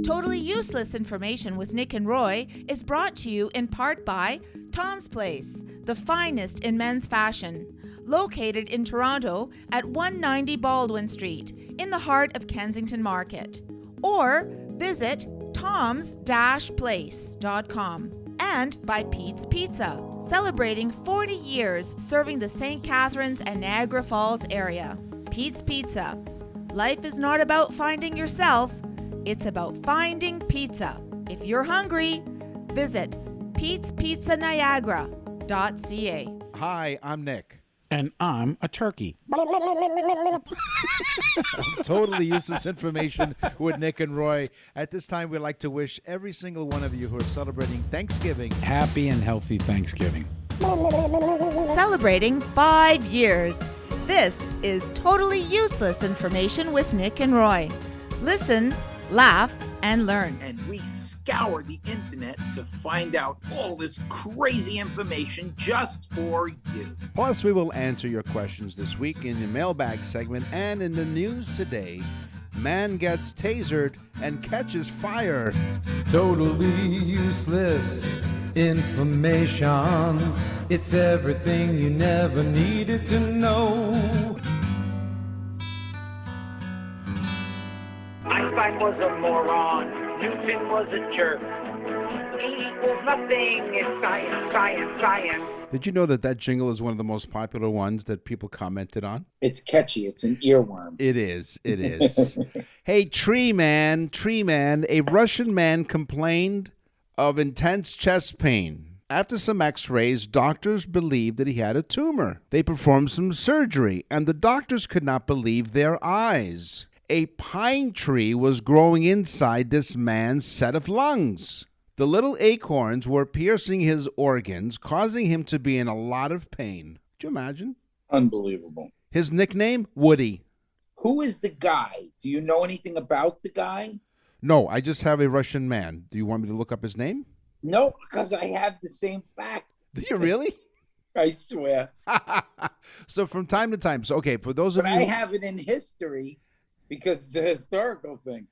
Totally Useless Information with Nick and Roy is brought to you in part by Tom's Place, the finest in men's fashion, located in Toronto at 190 Baldwin Street, in the heart of Kensington Market. Or visit toms-place.com. And by Pete's Pizza, celebrating 40 years serving the St. Catharines and Niagara Falls area. Pete's Pizza. Life is not about finding yourself, it's about finding pizza. If you're hungry, visit petespizzaniagara.ca. Hi, I'm Nick. And I'm a turkey. Totally useless information with Nick and Roy. At this time, we'd like to wish every single one of you who are celebrating Thanksgiving Happy and healthy Thanksgiving. Celebrating 5 years. This is Totally Useless Information with Nick and Roy. Listen, laugh, and learn. And we scour the internet to find out all this crazy information just for you. Plus, we will answer your questions this week in the mailbag segment and in the news today. Man gets tasered and catches fire. Totally useless information. It's everything you never needed to know. Einstein was a moron. Newton was a jerk. E equals nothing. It's science, science, science. Did you know that jingle is one of the most popular ones that people commented on? It's catchy. It's an earworm. It is. It is. Hey, Tree Man, a Russian man complained of intense chest pain. After some x-rays, doctors believed that he had a tumor. They performed some surgery, and the doctors could not believe their eyes. A pine tree was growing inside this man's set of lungs. The little acorns were piercing his organs, causing him to be in a lot of pain. Could you imagine? Unbelievable. His nickname? Woody. Who is the guy? Do you know anything about the guy? No, I just have a Russian man. Do you want me to look up his name? No, because I have the same fact. Do you really? I swear. So from time to time. So, okay, for those of But you... I have it in history because it's a historical thing.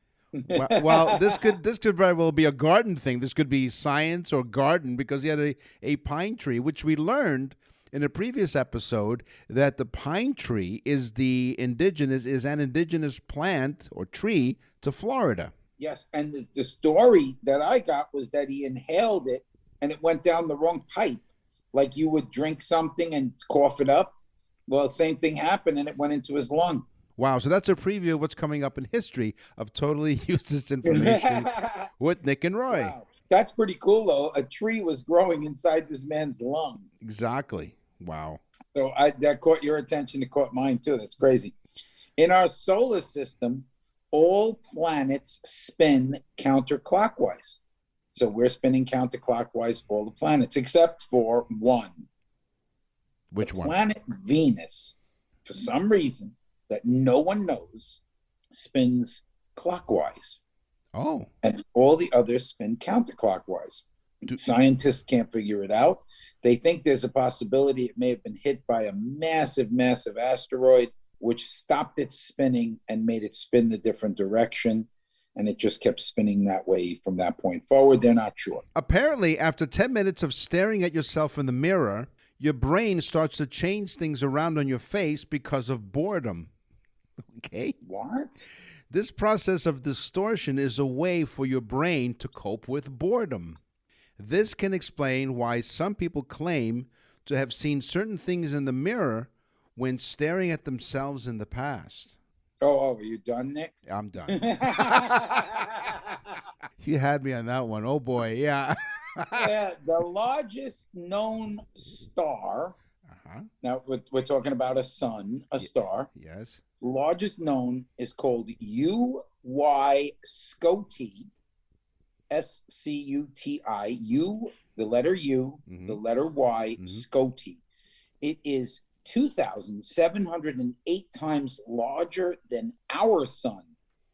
well, this could very well be a garden thing. This could be science or garden because he had a pine tree, which we learned in a previous episode that the pine tree is an indigenous plant or tree to Florida. Yes, and the story that I got was that he inhaled it and it went down the wrong pipe. Like you would drink something and cough it up. Well, same thing happened and it went into his lung. Wow, so that's a preview of what's coming up in history of totally useless information with Nick and Roy. Wow. That's pretty cool, though. A tree was growing inside this man's lung. Exactly. Wow. So that caught your attention. It caught mine, too. That's crazy. In our solar system, all planets spin counterclockwise. So we're spinning counterclockwise for all the planets, except for one. Which one? Planet Venus, for some reason that no one knows, spins clockwise. Oh. And all the others spin counterclockwise. Scientists can't figure it out. They think there's a possibility it may have been hit by a massive, massive asteroid, which stopped its spinning and made it spin the different direction. And it just kept spinning that way from that point forward. They're not sure. Apparently, after 10 minutes of staring at yourself in the mirror, your brain starts to change things around on your face because of boredom. Okay? What? This process of distortion is a way for your brain to cope with boredom. This can explain why some people claim to have seen certain things in the mirror when staring at themselves in the past. Oh, are you done, Nick? I'm done. You had me on that one. Oh, boy. Yeah. Yeah, the largest known star. Now, we're talking about a sun, a star. Yes. Largest known is called UY Scuti, Scuti, U, the letter U, the letter Y, Scuti. It is 2,708 times larger than our sun.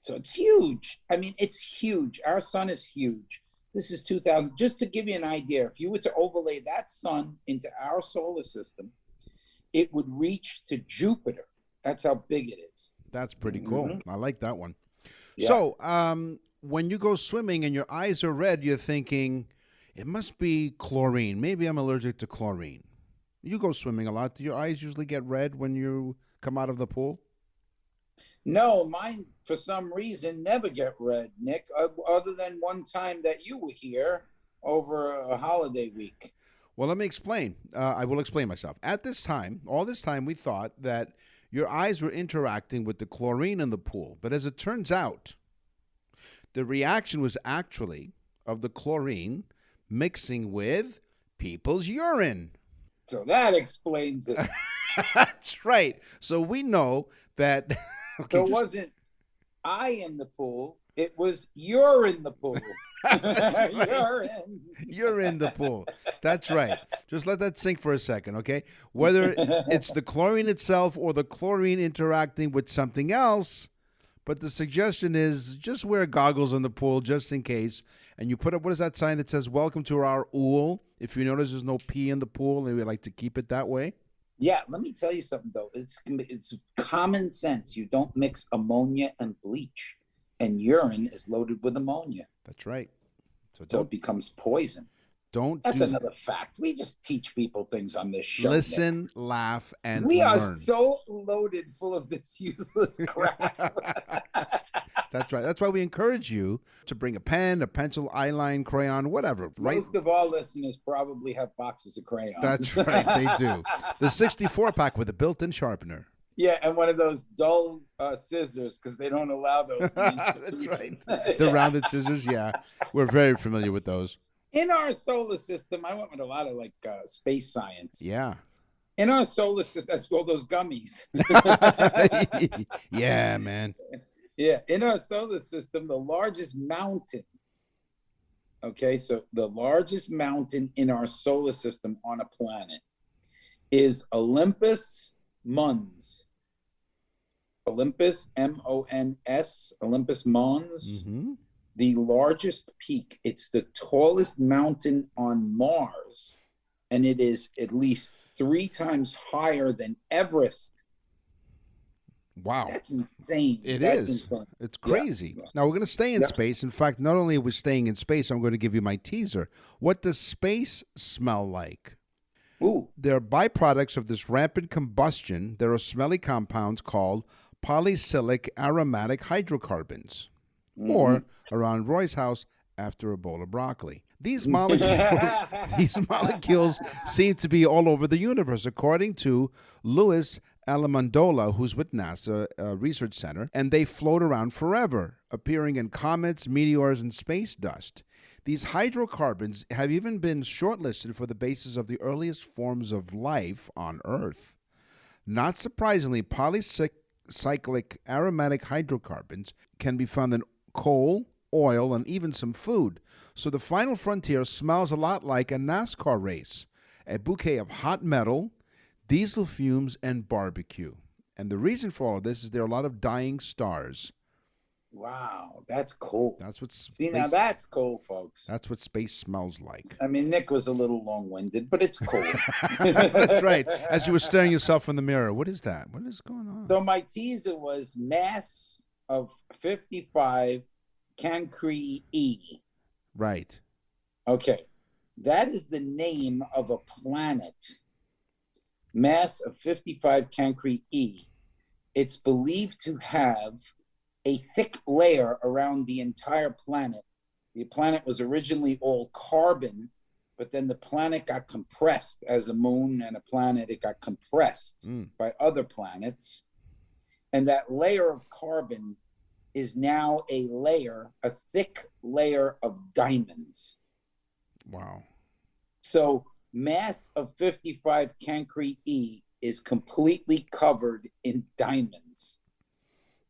So it's huge. I mean, it's huge. Our sun is huge. This is 2,000. Just to give you an idea, if you were to overlay that sun into our solar system, it would reach to Jupiter. That's how big it is. That's pretty cool. I like that one. Yeah. So, when you go swimming and your eyes are red, you're thinking, it must be chlorine. Maybe I'm allergic to chlorine. You go swimming a lot. Do your eyes usually get red when you come out of the pool? No, mine, for some reason, never get red, Nick, other than one time that you were here over a holiday week. Well, let me explain. I will explain myself. At this time, all this time, we thought that your eyes were interacting with the chlorine in the pool. But as it turns out, the reaction was actually of the chlorine mixing with people's urine. So that explains it. That's right. So we know that. Okay, So it wasn't I in the pool, it was you're in the pool. Right. You're in. You're in the pool. That's right. Just let that sink for a second, okay? Whether it's the chlorine itself or the chlorine interacting with something else, but the suggestion is just wear goggles in the pool just in case. And you put up, what is that sign that says, welcome to our ool? If you notice there's no pee in the pool and we like to keep it that way. Yeah, let me tell you something, though. It's common sense. You don't mix ammonia and bleach. And urine is loaded with ammonia. That's right. So it becomes poison. That's another fact. We just teach people things on this show. Listen, Nick. laugh, and we are learn. so loaded full of this useless crap. That's right. That's why we encourage you to bring a pen, a pencil, eyeline, crayon, whatever. Right? Most of our listeners probably have boxes of crayons. That's right. They do. The 64-pack with a built-in sharpener. Yeah, and one of those dull scissors, because they don't allow those. That's right. The rounded scissors, yeah. We're very familiar with those. In our solar system, I went with a lot of space science. Yeah. In our solar system, that's all those gummies. Yeah, man. Yeah, in our solar system, the largest mountain. Okay, so the largest mountain in our solar system on a planet is Olympus Mons. Olympus, M-O-N-S, Olympus Mons. Mm-hmm. The largest peak. It's the tallest mountain on Mars, and it is at least 3 times higher than Everest. Wow. That's insane. That's insane. It's crazy. Yeah. Now, we're going to stay in space. In fact, not only are we staying in space, I'm going to give you my teaser. What does space smell like? Ooh. There are byproducts of this rampant combustion. There are smelly compounds called polycyclic aromatic hydrocarbons. Mm-hmm. Or around Roy's house after a bowl of broccoli. These molecules seem to be all over the universe, according to Louis Alamandola, who's with NASA Research Center, and they float around forever, appearing in comets, meteors, and space dust. These hydrocarbons have even been shortlisted for the basis of the earliest forms of life on Earth. Not surprisingly, polycyclic aromatic hydrocarbons can be found in coal, oil, and even some food. So the final frontier smells a lot like a NASCAR race, a bouquet of hot metal, diesel fumes, and barbecue. And the reason for all of this is there are a lot of dying stars. Wow, that's cool. That's what now that's cool, folks. That's what space smells like. I mean, Nick was a little long-winded, but it's cool. That's right. As you were staring yourself in the mirror, what is that? What is going on? So my teaser was mass of 55 Cancri E. Right. Okay. That is the name of a planet. Mass of 55 Cancri E. It's believed to have a thick layer around the entire planet. The planet was originally all carbon, but then the planet got compressed as a moon and a planet. It got compressed by other planets. And that layer of carbon is now a thick layer of diamonds. Wow. So mass of 55 Cancri E is completely covered in diamonds.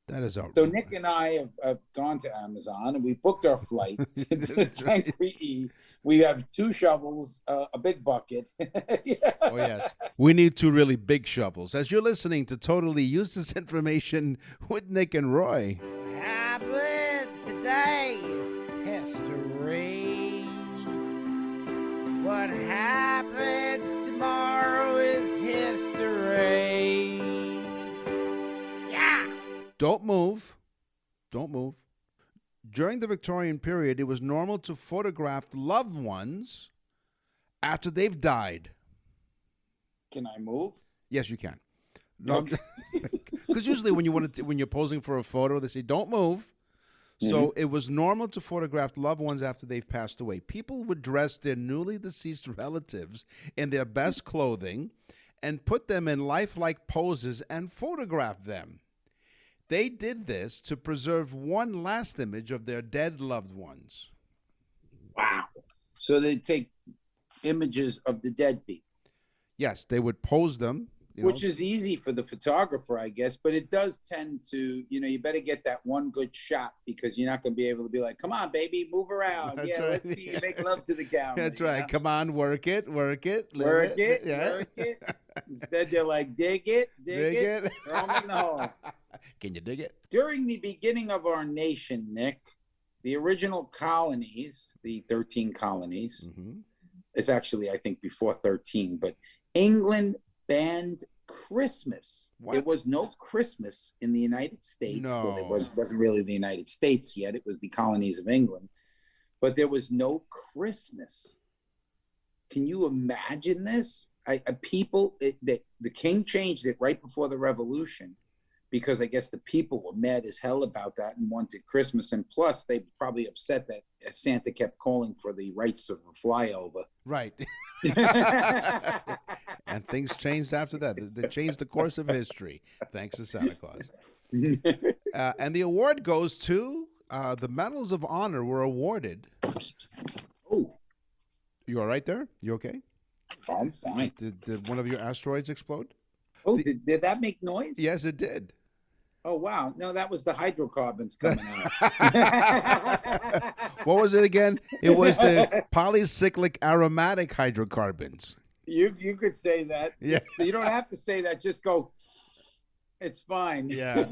That is outrageous. So Nick and I have gone to Amazon and we booked our flight to Cancri E. We have 2 shovels, a big bucket. Yeah. Oh, yes. We need 2 really big shovels. As you're listening to Totally Useless Information with Nick and Roy. Today is history. What happens tomorrow is history. Yeah. Don't move. Don't move. during the Victorian period, it was normal to photograph loved ones after they've died. Can I move? Yes, you can. No, Okay. because usually when you're posing for a photo, they say don't move. So it was normal to photograph loved ones after they've passed away. People would dress their newly deceased relatives in their best clothing and put them in lifelike poses and photograph them. They did this to preserve one last image of their dead loved ones. Wow. So they take images of the dead people. Yes, they would pose them. Which is easy for the photographer, I guess, but it does tend to, you better get that one good shot because you're not going to be able to be like, come on, baby, move around. That's yeah, right. let's see you make love to the camera. That's right. Come on, work it. Work it. Work it. Instead, they're like, dig it. Throw them in the hole. Can you dig it? During the beginning of our nation, Nick, the original colonies, the 13 colonies, it's actually, I think, before 13, but England banned Christmas. What? There was no Christmas in the United States. No. Well, it wasn't really the United States yet. It was the colonies of England. But there was no Christmas. Can you imagine this? The king changed it right before the Revolution because I guess the people were mad as hell about that and wanted Christmas. And plus, they probably upset that Santa kept calling for the rights of a flyover. Right. And things changed after that. They changed the course of history, thanks to Santa Claus. And the award goes to the Medals of Honor were awarded. Oh. You all right there? You okay? I'm fine. Did one of your asteroids explode? Oh, did that make noise? Yes, it did. Oh, wow. No, that was the hydrocarbons coming out. What was it again? It was the polycyclic aromatic hydrocarbons. You could say that. Yeah. You don't have to say that. Just go, it's fine. Yeah.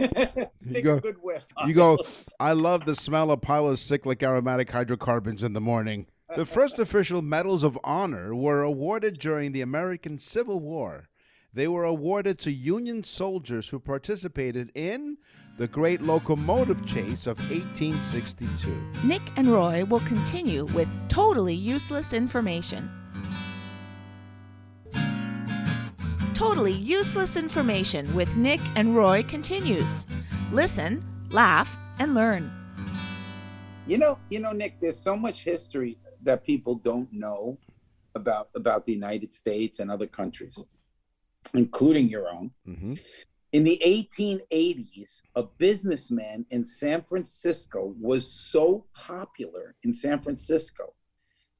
Take a good whiff. You go, I love the smell of polycyclic aromatic hydrocarbons in the morning. The first official Medals of Honor were awarded during the American Civil War. They were awarded to Union soldiers who participated in the Great Locomotive Chase of 1862. Nick and Roy will continue with totally useless information. Totally useless information with Nick and Roy continues. Listen, laugh, and learn. You know, Nick, there's so much history that people don't know about the United States and other countries, including your own. Mm-hmm. In the 1880s, a businessman in San Francisco was so popular in San Francisco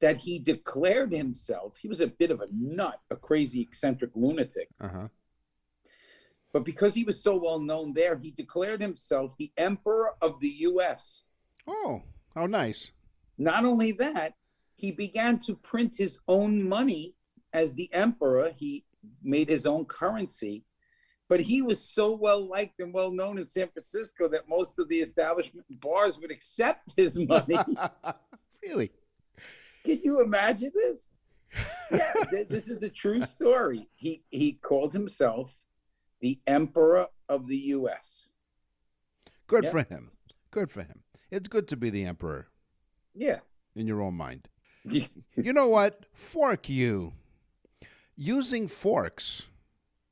that he declared himself, he was a bit of a nut, a crazy eccentric lunatic. Uh-huh. But because he was so well known there, he declared himself the Emperor of the U.S. Oh, how nice. Not only that, he began to print his own money as the emperor. He made his own currency, but he was so well liked and well known in San Francisco that most of the establishment bars would accept his money. Really? Can you imagine this? Yeah, this is a true story. He called himself the Emperor of the U.S. Good Yeah. for him. Good for him. It's good to be the emperor Yeah. in your own mind. You know what? Fork you. Using forks.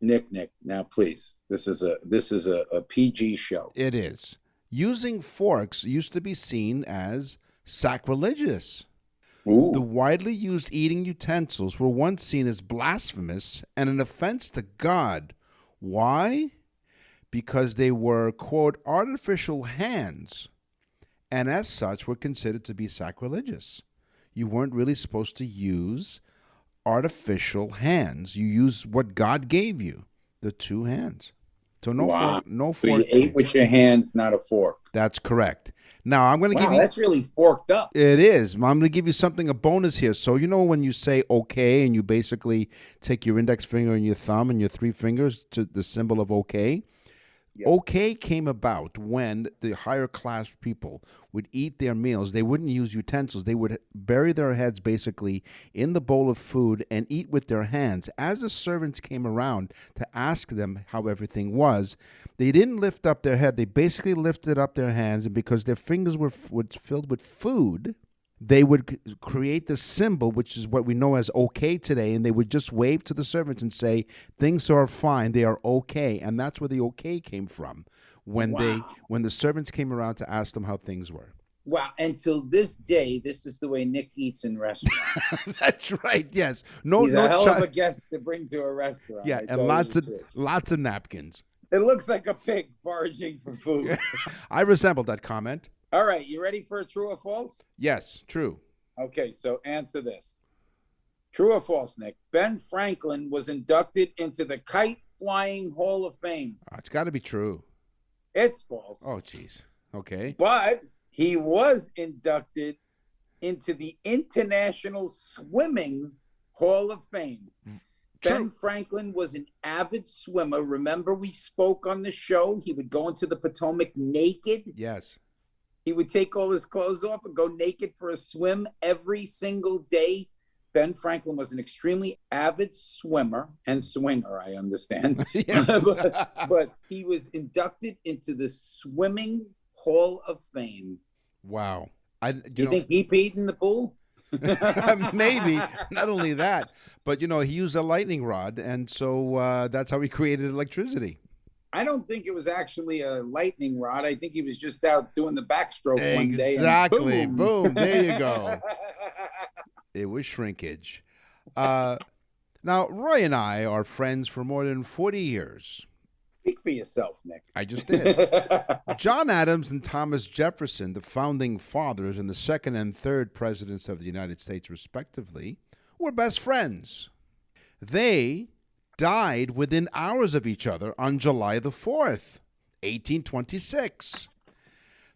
Nick, now please. This is a PG show. It is. Using forks used to be seen as sacrilegious. Ooh. The widely used eating utensils were once seen as blasphemous and an offense to God. Why? Because they were, quote, artificial hands, and as such were considered to be sacrilegious. You weren't really supposed to use artificial hands. You use what God gave you, the two hands. So no Wow. fork. No So you fork. ate with your hands, not a fork. That's correct. Now I'm going to give Wow, you. that's really forked up. It is. I'm going to give you something, a bonus here. So, you know, when you say okay, and you basically take your index finger and your thumb and your three fingers to the symbol of okay, Yep. Okay came about when the higher class people would eat their meals. They wouldn't use utensils. They would bury their heads basically in the bowl of food and eat with their hands. As the servants came around to ask them how everything was, they didn't lift up their head. They basically lifted up their hands, and because their fingers were filled with food, they would create the symbol, which is what we know as okay today, and they would just wave to the servants and say, things are fine, they are okay. And that's where the okay came from, when the servants came around to ask them how things were. Wow. Until this day, this is the way Nick eats in restaurants. That's right, yes. He's a hell of a guest to bring to a restaurant. Yeah, and lots of napkins. It looks like a pig foraging for food. I resemble that comment. All right, you ready for a true or false? Yes, true. Okay, so answer this. True or false, Nick? Ben Franklin was inducted into the Kite Flying Hall of Fame. It's got to be true. It's false. Oh, jeez. Okay. But he was inducted into the International Swimming Hall of Fame. True. Ben Franklin was an avid swimmer. Remember, we spoke on the show. He would go into the Potomac naked. Yes. He would take all his clothes off and go naked for a swim every single day. Ben Franklin was an extremely avid swimmer and swinger, I understand. Yes. but he was inducted into the Swimming Hall of Fame. Wow. Do you think he peed in the pool? Maybe. Not only that, but, he used a lightning rod, and so that's how he created electricity. I don't think it was actually a lightning rod. I think he was just out doing the backstroke one day. Exactly. And boom. There you go. It was shrinkage. Now, Roy and I are friends for more than 40 years. Speak for yourself, Nick. I just did. John Adams and Thomas Jefferson, the founding fathers and the second and third presidents of the United States, respectively, were best friends. They died within hours of each other on July the 4th, 1826.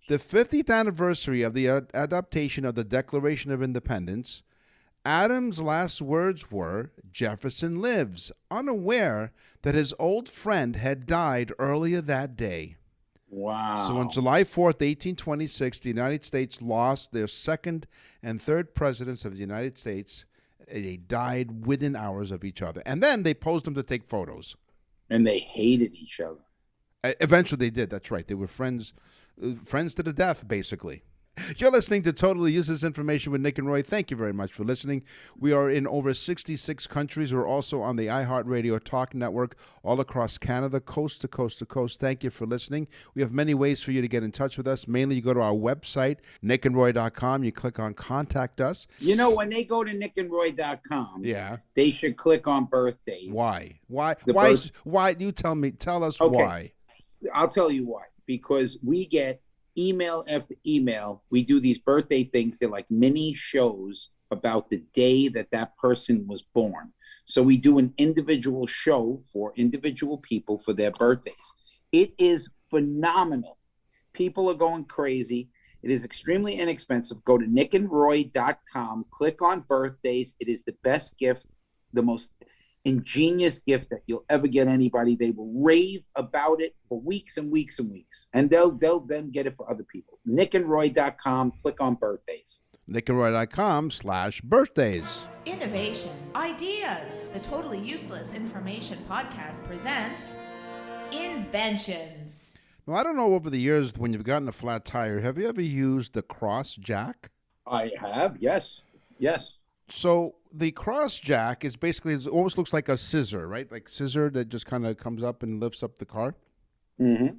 The 50th anniversary of the adoption of the Declaration of Independence, Adams' last words were, "Jefferson lives," unaware that his old friend had died earlier that day. Wow. So on July 4th, 1826, the United States lost their second and third presidents of the United States. They died within hours of each other. And then they posed them to take photos. And they hated each other. Eventually they did. That's right. They were friends to the death, basically. You're listening to Totally Useless Information with Nick and Roy. Thank you very much for listening. We are in over 66 countries. We're also on the iHeartRadio Talk Network all across Canada, coast to coast to coast. Thank you for listening. We have many ways for you to get in touch with us. Mainly, you go to our website, nickandroy.com. You click on Contact Us. When they go to nickandroy.com, they should click on birthdays. Why? Why? You tell us why. I'll tell you why. Because we get email after email. We do these birthday things. They're like mini shows about the day that person was born. So we do an individual show for individual people for their birthdays. It is phenomenal. People are going crazy. It is extremely inexpensive. Go to nickandroy.com, click on birthdays. It is the best gift, the most ingenious gift that you'll ever get anybody. They will rave about it for weeks and weeks and weeks, and they'll then get it for other people. nickandroy.com, click on birthdays. nickandroy.com/birthdays. Innovations, ideas. The Totally Useless Information Podcast presents Inventions. Now, I don't know, over the years when you've gotten a flat tire, have you ever used the cross jack? I have, yes. So the cross jack is basically, it almost looks like a scissor, right? Like scissor that just kind of comes up and lifts up the car. Mm-hmm.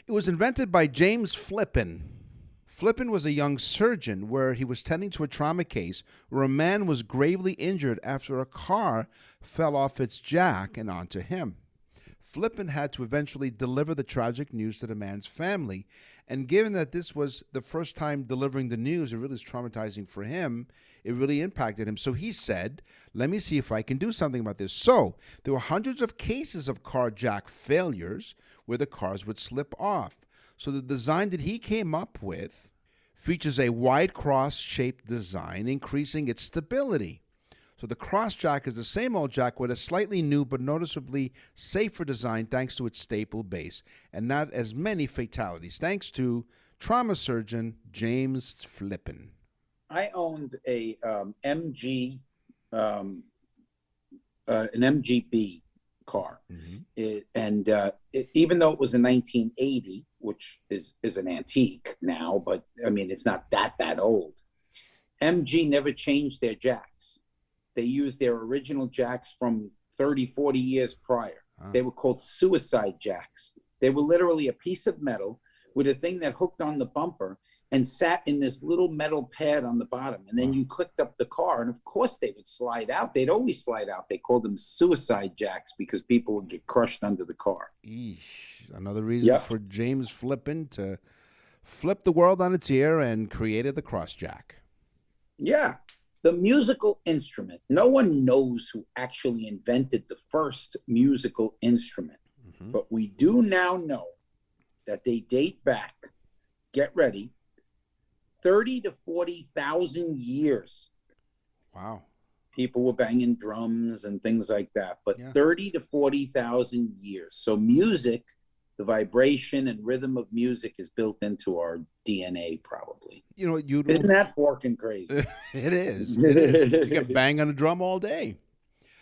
It was invented by James Flippin. Flippin was a young surgeon where he was tending to a trauma case where a man was gravely injured after a car fell off its jack and onto him. Flippin had to eventually deliver the tragic news to the man's family. And given that this was the first time delivering the news, it really was traumatizing for him. It really impacted him. So he said, let me see if I can do something about this. So there were hundreds of cases of car jack failures where the cars would slip off. So the design that he came up with features a wide cross-shaped design, increasing its stability. So the cross jack is the same old jack with a slightly new but noticeably safer design thanks to its staple base and not as many fatalities, thanks to trauma surgeon James Flippin. I owned a MG, an MGB car, even though it was a 1980, which is an antique now, but I mean it's not that old. MG never changed their jacks. They used their original jacks from 30, 40 years prior. They were called suicide jacks. They were literally a piece of metal with a thing that hooked on the bumper and sat in this little metal pad on the bottom. And then you clicked up the car, and of course they would slide out. They'd always slide out. They called them suicide jacks because people would get crushed under the car. Eesh. Another reason for James Flippin to flip the world on its ear and created the cross jack. Yeah. The musical instrument. No one knows who actually invented the first musical instrument. But we do now know that they date back, get ready, 30 to 40,000 years. Wow. People were banging drums and things like that, but 30 to 40,000 years. So music, the vibration and rhythm of music is built into our DNA probably. You know, isn't that forking crazy? It is. It is. You can bang on a drum all day.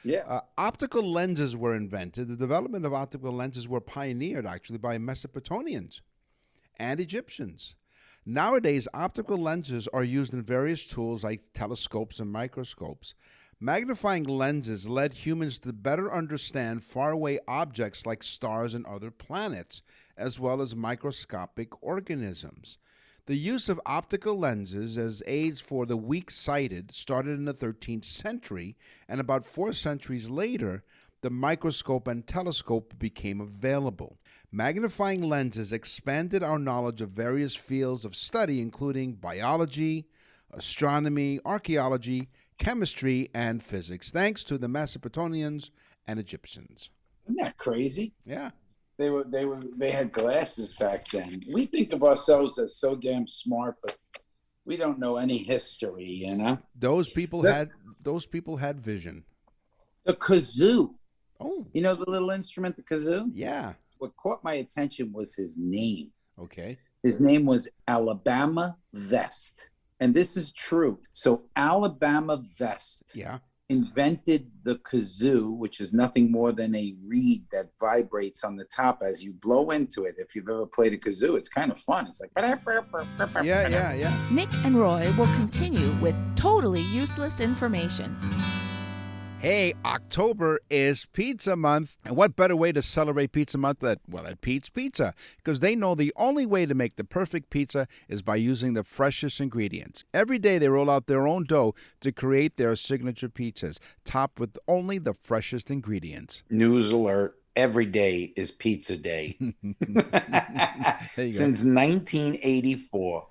Yeah. Optical lenses were invented. The development of optical lenses were pioneered actually by Mesopotamians and Egyptians. Nowadays, optical lenses are used in various tools like telescopes and microscopes. Magnifying lenses led humans to better understand faraway objects like stars and other planets, as well as microscopic organisms. The use of optical lenses as aids for the weak-sighted started in the 13th century, and about 4 centuries later, the microscope and telescope became available. Magnifying lenses expanded our knowledge of various fields of study, including biology, astronomy, archaeology, chemistry, and physics, thanks to the Mesopotamians and Egyptians. Isn't that crazy? Yeah. They had glasses back then. We think of ourselves as so damn smart, but we don't know any history, you know? Those people had vision. The kazoo. Oh. You know the little instrument, the kazoo? Yeah. What caught my attention was his name. Okay. His name was Alabama Vest. And this is true. So Alabama Vest invented the kazoo, which is nothing more than a reed that vibrates on the top as you blow into it. If you've ever played a kazoo, it's kind of fun. It's like... Yeah. Nick and Roy will continue with totally useless information. Hey, October is Pizza Month, and what better way to celebrate Pizza Month at Pete's Pizza? Because they know the only way to make the perfect pizza is by using the freshest ingredients. Every day they roll out their own dough to create their signature pizzas, topped with only the freshest ingredients. News alert. Every day is pizza day. Since 1984,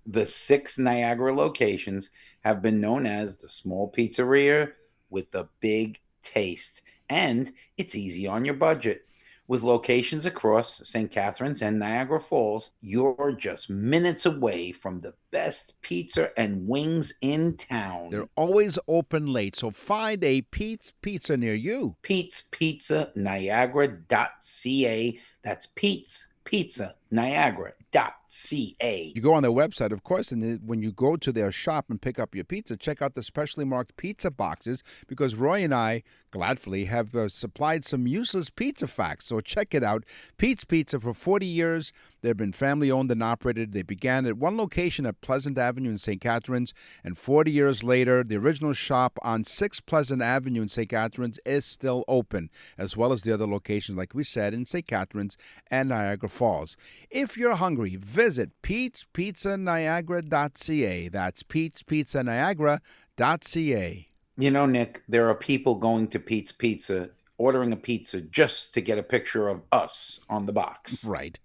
the 6 Niagara locations have been known as the small pizzeria with the big taste, and it's easy on your budget. With locations across St. Catharines and Niagara Falls, you're just minutes away from the best pizza and wings in town. They're always open late, so find a Pete's Pizza near you. Pete's Pizza Niagara.ca. That's Pete's Pizza Niagara.ca. You go on their website, of course, and when you go to their shop and pick up your pizza, check out the specially marked pizza boxes, because Roy and I, gladfully, have supplied some useless pizza facts. So check it out. Pete's Pizza, for 40 years, they've been family-owned and operated. They began at one location at Pleasant Avenue in St. Catharines, and 40 years later, the original shop on 6 Pleasant Avenue in St. Catharines is still open, as well as the other locations, like we said, in St. Catharines and Niagara Falls. If you're hungry, visit Pete'sPizzaNiagara.ca. That's Pete'sPizzaNiagara.ca. You know, Nick, there are people going to Pete's Pizza, ordering a pizza just to get a picture of us on the box. Right.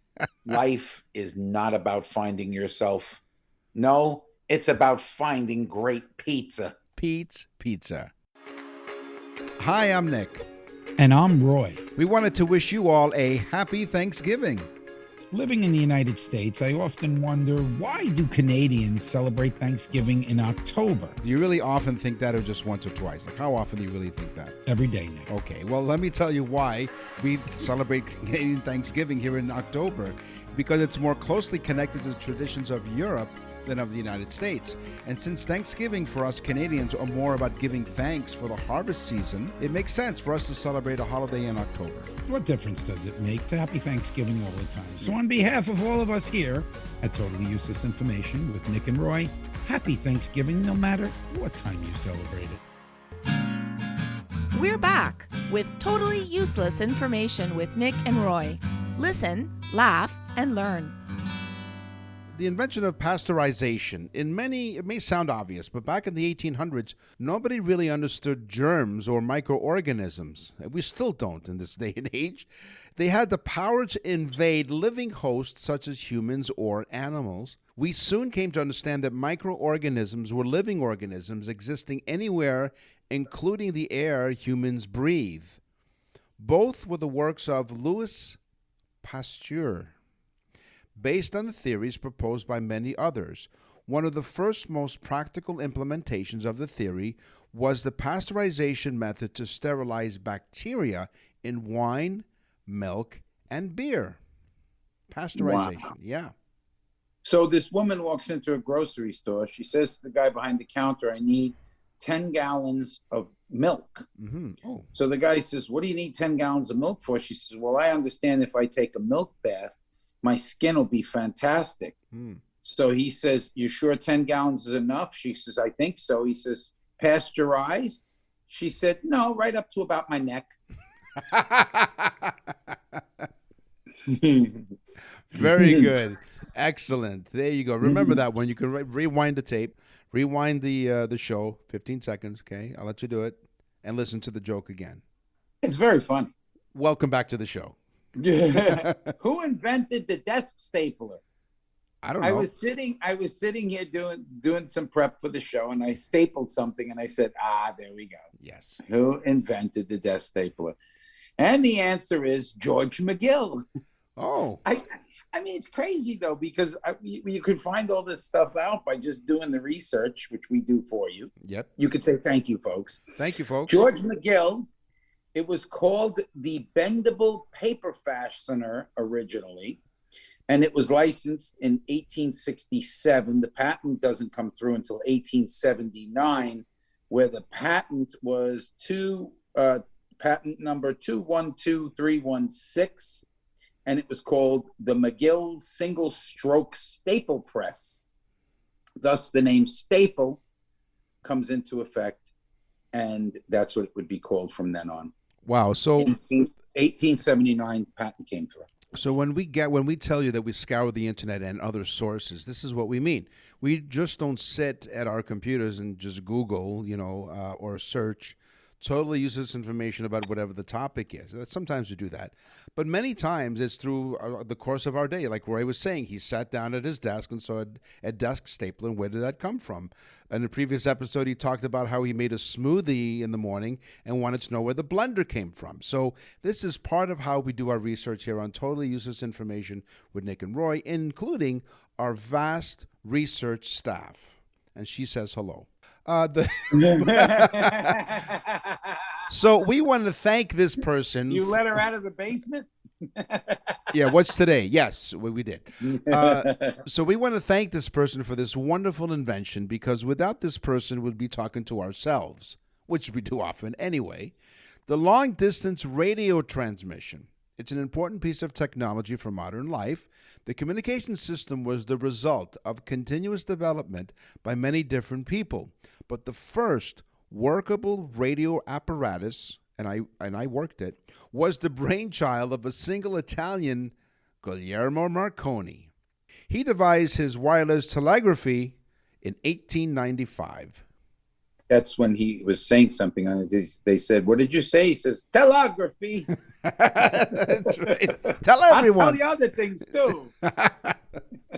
Life is not about finding yourself. No, it's about finding great pizza. Pete's Pizza. Hi, I'm Nick. And I'm Roy. We wanted to wish you all a happy Thanksgiving. Living in the United States, I often wonder, why do Canadians celebrate Thanksgiving in October? Do you really often think that, or just once or twice? Like, how often do you really think that? Every day now. Okay, well, let me tell you why we celebrate Canadian Thanksgiving here in October. Because it's more closely connected to the traditions of Europe than of the United States. And since Thanksgiving for us Canadians are more about giving thanks for the harvest season, it makes sense for us to celebrate a holiday in October. What difference does it make to Happy Thanksgiving all the time? So on behalf of all of us here at Totally Useless Information with Nick and Roy, Happy Thanksgiving no matter what time you celebrate it. We're back with Totally Useless Information with Nick and Roy. Listen, laugh, and learn. The invention of pasteurization, it may sound obvious, but back in the 1800s, nobody really understood germs or microorganisms. We still don't in this day and age. They had the power to invade living hosts such as humans or animals. We soon came to understand that microorganisms were living organisms existing anywhere, including the air humans breathe. Both were the works of Louis Pasteur, based on the theories proposed by many others. One of the first most practical implementations of the theory was the pasteurization method to sterilize bacteria in wine, milk, and beer. Pasteurization, wow. Yeah. So this woman walks into a grocery store. She says to the guy behind the counter, I need 10 gallons of milk. Mm-hmm. Oh. So the guy says, what do you need 10 gallons of milk for? She says, well, I understand if I take a milk bath, my skin will be fantastic. So he says, you sure 10 gallons is enough? She says, I think so. He says, pasteurized? She said, no, right up to about my neck. Very good. Excellent. There you go. Remember that one. You can rewind the tape, rewind the show, 15 seconds, okay? I'll let you do it, and listen to the joke again. It's very funny. Welcome back to the show. Who invented the desk stapler? I don't know. I was sitting here doing some prep for the show, and I stapled something, and I said, there we go. Yes. Who invented the desk stapler? And the answer is George McGill. Oh. I mean, it's crazy, though, because you could find all this stuff out by just doing the research, which we do for you. Yep. You could say thank you, folks. Thank you, folks. George McGill. It was called the Bendable Paper Fastener originally, and it was licensed in 1867. The patent doesn't come through until 1879, where the patent was patent number 212316, and it was called the McGill Single Stroke Staple Press. Thus, the name staple comes into effect, and that's what it would be called from then on. Wow. So 1879 patent came through. So when we tell you that we scour the internet and other sources, this is what we mean. We just don't sit at our computers and just Google, or search totally useless information about whatever the topic is. Sometimes we do that. But many times it's through the course of our day. Like Roy was saying, he sat down at his desk and saw a desk stapler, and where did that come from? In the previous episode, he talked about how he made a smoothie in the morning and wanted to know where the blender came from. So this is part of how we do our research here on Totally Useless Information with Nick and Roy, including our vast research staff. And she says hello. So we want to thank this person. You let her out of the basement? Yeah, what's today? Yes, we did. So we want to thank this person for this wonderful invention, because without this person, we'd be talking to ourselves, which we do often anyway. The long-distance radio transmission. It's an important piece of technology for modern life. The communication system was the result of continuous development by many different people. But the first workable radio apparatus, and I worked it, was the brainchild of a single Italian, Guglielmo Marconi. He devised his wireless telegraphy in 1895. That's when he was saying something. They said, what did you say? He says, telegraphy. That's right. Tell I'll everyone. tell the other things too.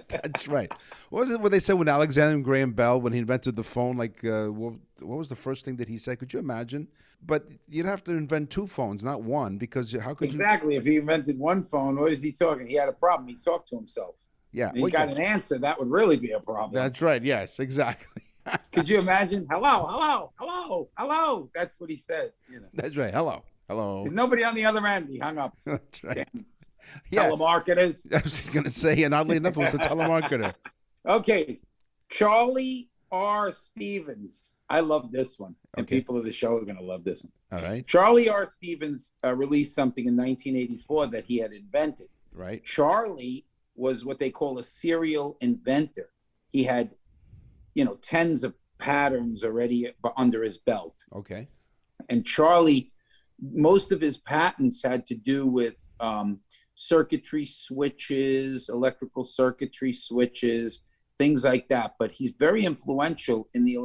That's right. What was it what they said when Alexander Graham Bell, when he invented the phone, what was the first thing that he said? Could you imagine? But you'd have to invent two phones, not one, because how could Exactly. If he invented one phone, what is he talking? He had a problem. He talked to himself. Yeah. He got an answer. That would really be a problem. That's right. Yes, exactly. Could you imagine? Hello, hello, hello, hello. That's what he said. You know. That's right. Hello. Hello. There's nobody on the other end. He hung up. That's right. Damn. Yeah. Telemarketers. I was just going to say, and oddly enough, it was a telemarketer. Okay. Charlie R. Stevens. I love this one. And Okay. people of the show are going to love this one. All right. Charlie R. Stevens released something in 1984 that he had invented. Right. Charlie was what they call a serial inventor. He had, tens of patterns already under his belt. Okay. And Charlie, most of his patents had to do with circuitry switches, electrical circuitry switches, things like that. But he's very influential in the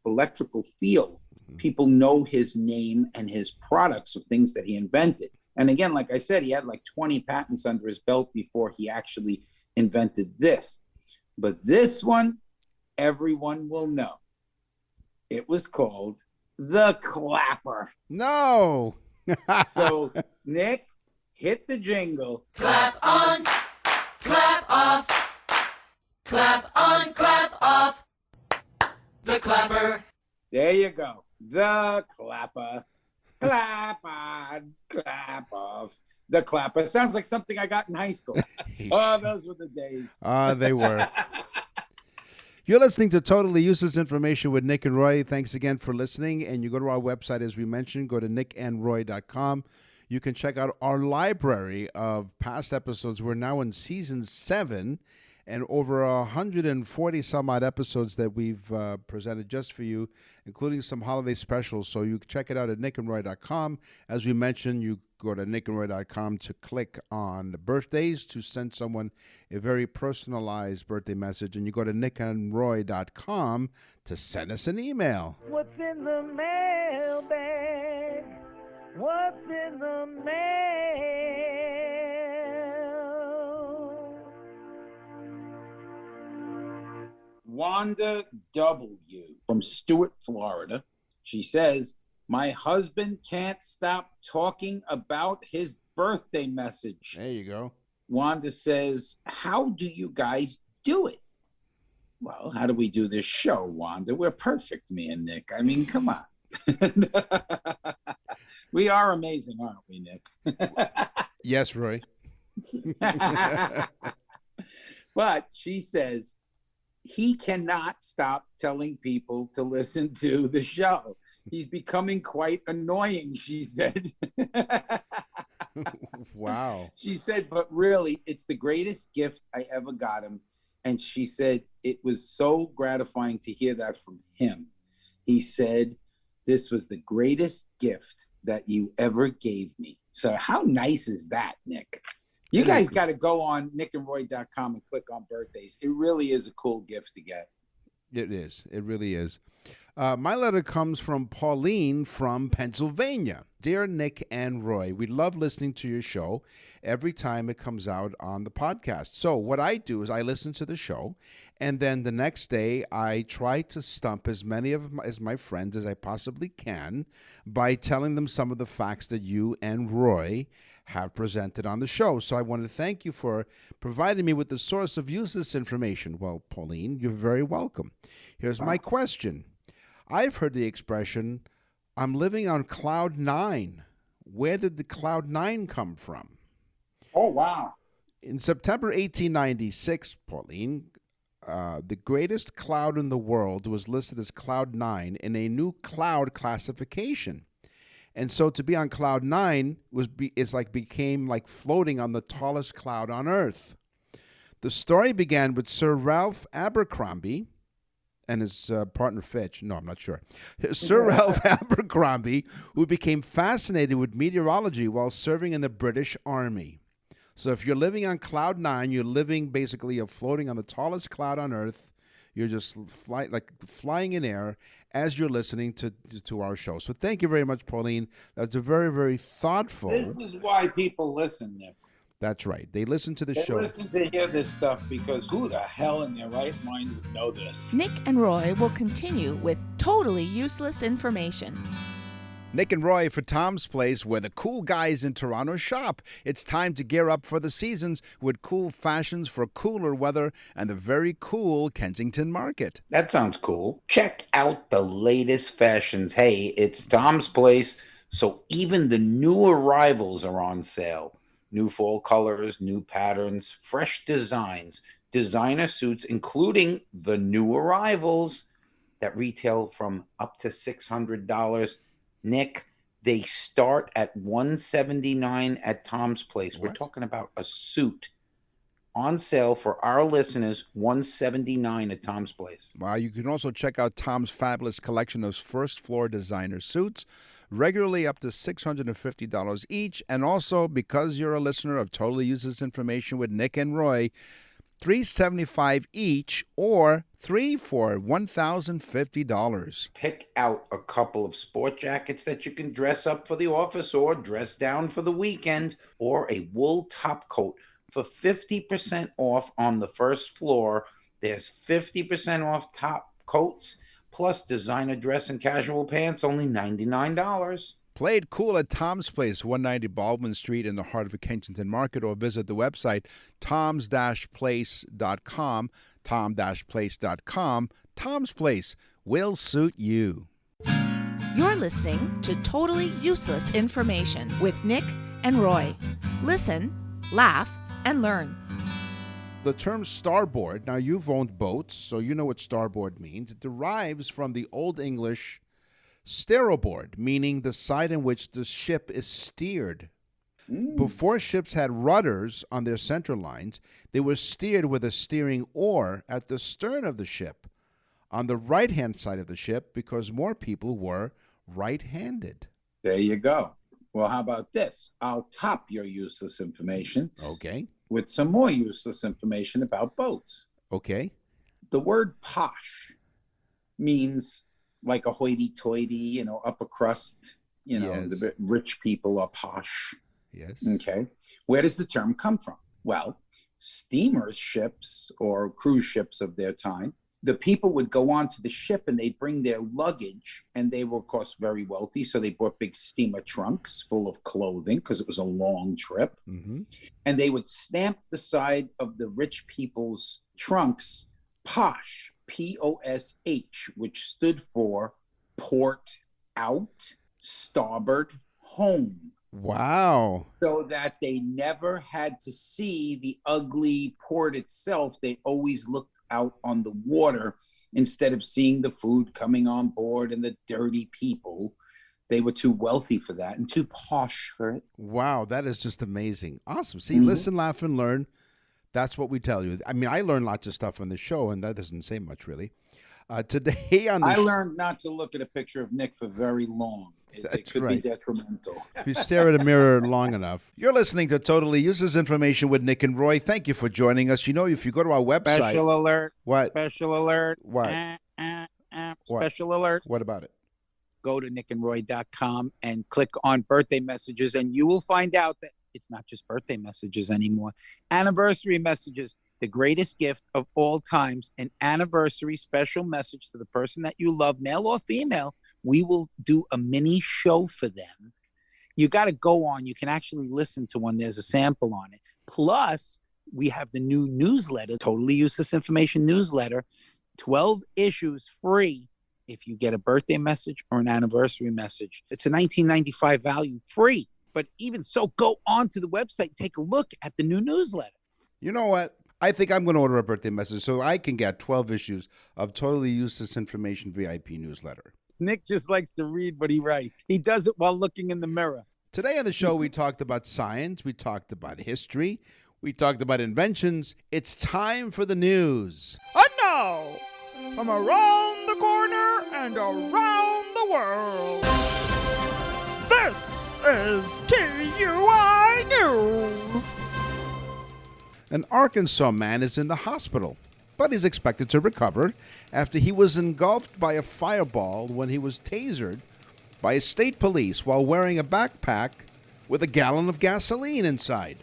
electrical field. Mm-hmm. People know his name and his products of things that he invented. And again, like I said, he had like 20 patents under his belt before he actually invented this. But this one, everyone will know. It was called the clapper. No. So, Nick, hit the jingle. Clap on, clap off, clap on, clap off. The clapper. There you go. The clapper. Clap on, clap off. The clapper. Sounds like something I got in high school. Oh, those were the days. They were. You're listening to Totally Useless Information with Nick and Roy. Thanks again for listening. And you go to our website, as we mentioned, go to nickandroy.com. You can check out our library of past episodes. We're now in season 7 and over 140 some odd episodes that we've presented just for you, including some holiday specials. So you can check it out at nickandroy.com. As we mentioned, you go to nickandroy.com to click on the birthdays to send someone a very personalized birthday message. And you go to nickandroy.com to send us an email. What's in the mailbag? What's in the mail? Wanda W. from Stewart, Florida. She says, my husband can't stop talking about his birthday message. There you go. Wanda says, how do you guys do it? Well, how do we do this show, Wanda? We're perfect, me and Nick. I mean, come on. We are amazing, aren't we, Nick? Yes, Roy. But she says, he cannot stop telling people to listen to the show. He's becoming quite annoying, she said. Wow. She said, but really, it's the greatest gift I ever got him. And she said, it was so gratifying to hear that from him. He said, this was the greatest gift that you ever gave me. So how nice is that, Nick? You guys got to go on nickandroy.com and click on birthdays. It really is a cool gift to get. It is. It really is. My letter comes from Pauline from Pennsylvania. Dear Nick and Roy, we love listening to your show every time it comes out on the podcast. So what I do is I listen to the show, and then the next day I try to stump as many of my friends as I possibly can by telling them some of the facts that you and Roy have presented on the show. So I want to thank you for providing me with the source of useless information. Well, Pauline, you're very welcome. Here's my question. I've heard the expression, I'm living on cloud 9. Where did the cloud 9 come from? Oh, wow. In September 1896, Pauline, the greatest cloud in the world was listed as cloud 9 in a new cloud classification. And so to be on cloud 9 became like floating on the tallest cloud on Earth. The story began with Sir Ralph Abercrombie and his partner Fitch. No, I'm not sure. Sir Ralph Abercrombie, who became fascinated with meteorology while serving in the British Army. So if you're living on cloud 9, you're living basically floating on the tallest cloud on Earth. You're just flying in air as you're listening to our show. So thank you very much, Pauline. That's a very, very thoughtful. This is why people listen, Nick. That's right. They listen to the show. They listen to hear this stuff because who the hell in their right mind would know this? Nick and Roy will continue with totally useless information. Nick and Roy for Tom's Place, where the cool guys in Toronto shop. It's time to gear up for the seasons with cool fashions for cooler weather and the very cool Kensington market. That sounds cool. Check out the latest fashions. Hey, it's Tom's Place, so even the new arrivals are on sale. New fall colors, new patterns, fresh designs, designer suits, including the new arrivals that retail from up to $600. Nick, they start at $179 at Tom's Place. We're talking about a suit on sale for our listeners, $179 at Tom's Place. Wow, you can also check out Tom's fabulous collection of first floor designer suits, regularly up to $650 each. And also, because you're a listener of Totally Useless Information with Nick and Roy, $375 each, or 3 for $1,050. Pick out a couple of sport jackets that you can dress up for the office or dress down for the weekend, or a wool top coat for 50% off on the first floor. There's 50% off top coats, plus designer dress and casual pants, only $99. Play it cool at Tom's Place, 190 Baldwin Street in the heart of the Kensington Market, or visit the website toms-place.com, tom-place.com. Tom's Place will suit you. You're listening to Totally Useless Information with Nick and Roy. Listen, laugh, and learn. The term starboard, now you've owned boats, so you know what starboard means. It derives from the Old English starboard, meaning the side in which the ship is steered. Before ships had rudders on their center lines, they were steered with a steering oar at the stern of the ship, on the right-hand side of the ship, because more people were right-handed. There you go. Well, how about this? I'll top your useless information. Okay. With some more useless information about boats. Okay. The word posh means like a hoity-toity, upper crust, Yes. the rich people are posh. Yes. Okay. Where does the term come from? Well, steamers, ships, or cruise ships of their time, the people would go onto the ship and they'd bring their luggage, and they were, of course, very wealthy. So they brought big steamer trunks full of clothing because it was a long trip. Mm-hmm. And they would stamp the side of the rich people's trunks posh, P-O-S-H, which stood for port out, starboard, home. Wow. So that they never had to see the ugly port itself. They always looked out on the water instead of seeing the food coming on board and the dirty people. They were too wealthy for that and too posh for it. Wow, that is just amazing. Awesome. See, listen, laugh, and learn. That's what we tell you. I mean, I learn lots of stuff on the show, and that doesn't say much, really. Today on the I learned not to look at a picture of Nick for very long. It could be detrimental. If you stare at a mirror long enough. You're listening to Totally Useless Information with Nick and Roy. Thank you for joining us. If you go to our website. Special alert. What? Special alert. What? Special alert. What about it? Go to nickandroy.com and click on birthday messages, and you will find out that it's not just birthday messages anymore. Anniversary messages. The greatest gift of all times, an anniversary special message to the person that you love, male or female. We will do a mini show for them. You got to go on. You can actually listen to one. There's a sample on it. Plus, we have the new newsletter, Totally Useless Information newsletter, 12 issues free if you get a birthday message or an anniversary message. It's a $19.95 value, free. But even so, go on to the website, take a look at the new newsletter. You know what? I think I'm going to order a birthday message so I can get 12 issues of Totally Useless Information VIP newsletter. Nick just likes to read what he writes. He does it while looking in the mirror. Today on the show, we talked about science. We talked about history. We talked about inventions. It's time for the news. And now, from around the corner and around the world, this is TUI News. An Arkansas man is in the hospital but he's expected to recover after he was engulfed by a fireball when he was tasered by state police while wearing a backpack with a gallon of gasoline inside.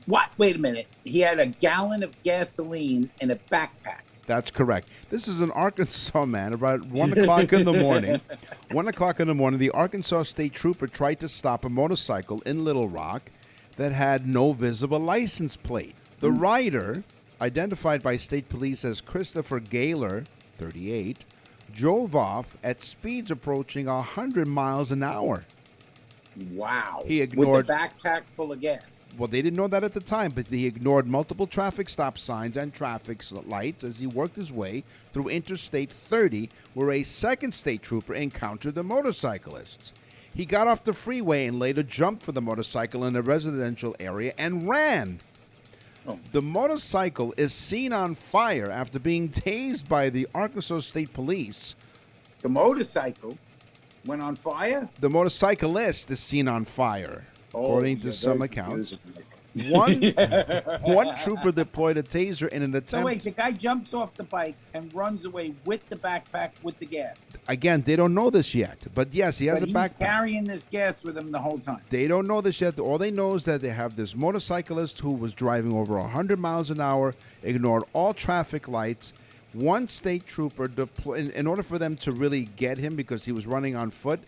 What? Wait a minute. He had a gallon of gasoline in a backpack. That's correct. This is an Arkansas man about 1 o'clock in the morning. 1 o'clock in the morning, the Arkansas State Trooper tried to stop a motorcycle in Little Rock that had no visible license plate. The rider, identified by state police as Christopher Gaylor, 38, drove off at speeds approaching 100 miles an hour. Wow. He ignored... With a backpack full of gas. Well, they didn't know that at the time, but he ignored multiple traffic stop signs and traffic lights as he worked his way through Interstate 30, where a second state trooper encountered the motorcyclists. He got off the freeway and later jumped for the motorcycle in a residential area and ran. Oh. The motorcycle is seen on fire after being tased by the Arkansas State Police. The motorcycle went on fire? The motorcyclist is seen on fire. According to some accounts, one trooper deployed a taser in an attempt. So wait, the guy jumps off the bike and runs away with the backpack with the gas. Again, they don't know this yet, but yes, he has a backpack. He's carrying this gas with him the whole time. They don't know this yet. All they know is that they have this motorcyclist who was driving over 100 miles an hour, ignored all traffic lights. One state trooper deployed, in order for them to really get him because he was running on foot,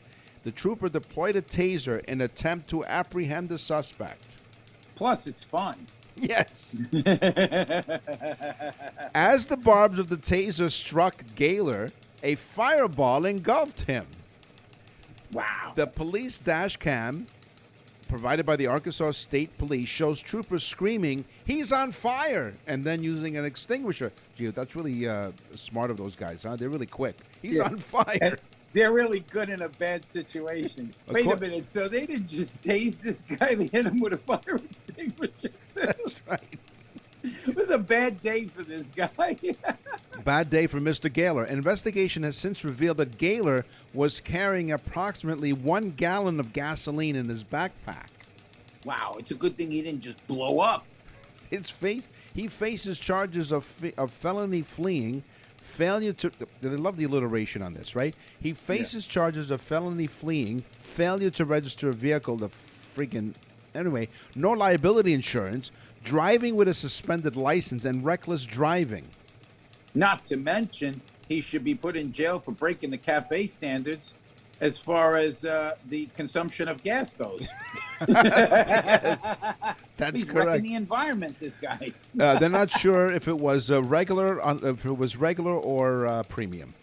the trooper deployed a taser in an attempt to apprehend the suspect. Plus, it's fun. Yes. As the barbs of the taser struck Gaylor, a fireball engulfed him. Wow. The police dash cam provided by the Arkansas State Police shows troopers screaming, "He's on fire!" and then using an extinguisher. Gee, that's really smart of those guys, huh? They're really quick. He's on fire. And they're really good in a bad situation. Wait a minute. So they didn't just tase this guy. They hit him with a fire extinguisher. That's right. It was a bad day for this guy. Bad day for Mr. Gaylor. An investigation has since revealed that Gaylor was carrying approximately 1 gallon of gasoline in his backpack. Wow, it's a good thing he didn't just blow up. He faces charges of felony fleeing, failure to... They love the alliteration on this, right? He faces charges of felony fleeing, failure to register a vehicle, Anyway, no liability insurance, driving with a suspended license, and reckless driving. Not to mention, he should be put in jail for breaking the cafe standards as far as the consumption of gas goes. Yes, that's He's correct. wrecking the environment, this guy. They're not sure if it was regular or premium.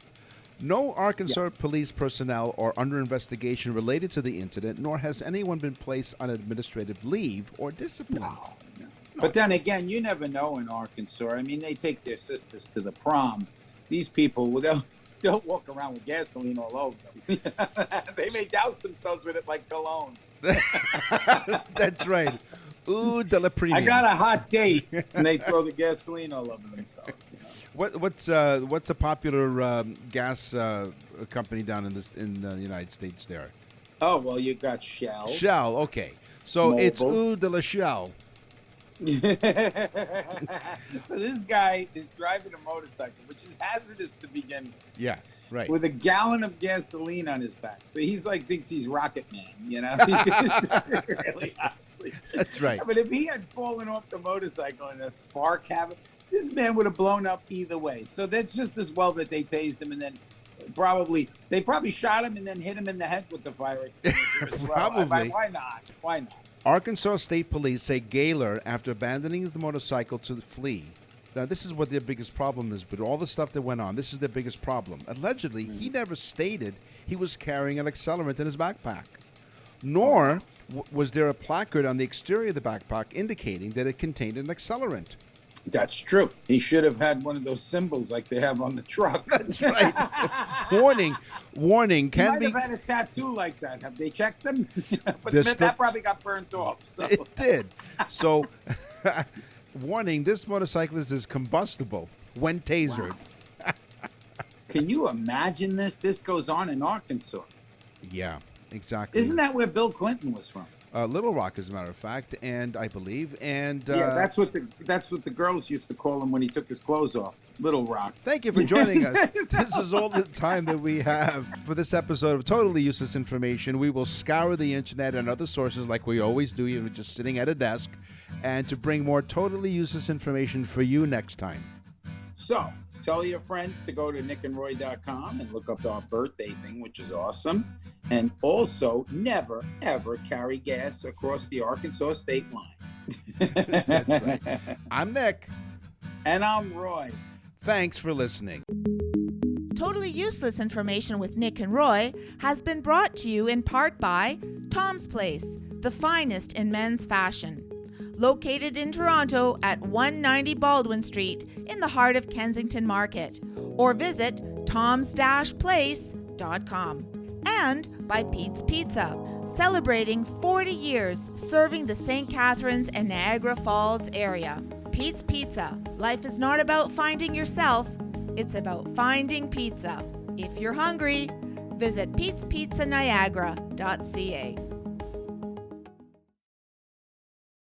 No Arkansas police personnel are under investigation related to the incident, nor has anyone been placed on administrative leave or disciplined. No. But then again, you never know in Arkansas. I mean, they take their sisters to the prom. They's people, they'll walk around with gasoline all over them. They may douse themselves with it like cologne. That's right. Ooh, de la premium. I got a hot date, and they throw the gasoline all over themselves. You know? What's a popular gas company down in the United States there? Oh, well, you got Shell. Shell, okay. So Mobil. It's Eau de la Shell. So this guy is driving a motorcycle, which is hazardous to begin with. Yeah, right. With a gallon of gasoline on his back. So he's thinks he's Rocket Man, you know? Really, honestly. That's right. But if he had fallen off the motorcycle and a spark happened, this man would have blown up either way. So that's just as well that they tased him and then they probably shot him and then hit him in the head with the fire extinguisher as well. Probably. Why not? Why not? Arkansas State Police say Gaylor, after abandoning the motorcycle to flee. Now, this is what their biggest problem is, but all the stuff that went on, this is their biggest problem. Allegedly, he never stated he was carrying an accelerant in his backpack. Nor was there a placard on the exterior of the backpack indicating that it contained an accelerant. That's true. He should have had one of those symbols like they have on the truck. That's right. Warning. He might have had a tattoo like that. Have they checked them? But that probably got burnt off. So. It did. So, warning, this motorcyclist is combustible when tasered. Wow. Can you imagine this? This goes on in Arkansas. Yeah, exactly. Isn't that where Bill Clinton was from? Little Rock, as a matter of fact, and I believe. And yeah, that's what the girls used to call him when he took his clothes off. Little Rock. Thank you for joining us. This is all the time that we have for this episode of Totally Useless Information. We will scour the internet and other sources like we always do, even just sitting at a desk, and to bring more totally useless information for you next time. So, tell your friends to go to nickandroy.com and look up our birthday thing, which is awesome. And also, never, ever carry gas across the Arkansas state line. That's right. I'm Nick. And I'm Roy. Thanks for listening. Totally Useless Information with Nick and Roy has been brought to you in part by Tom's Place, the finest in men's fashion. Located in Toronto at 190 Baldwin Street in the heart of Kensington Market. Or visit toms-place.com. And by Pete's Pizza, celebrating 40 years serving the St. Catharines and Niagara Falls area. Pete's Pizza. Life is not about finding yourself, it's about finding pizza. If you're hungry, visit petespizzaniagara.ca.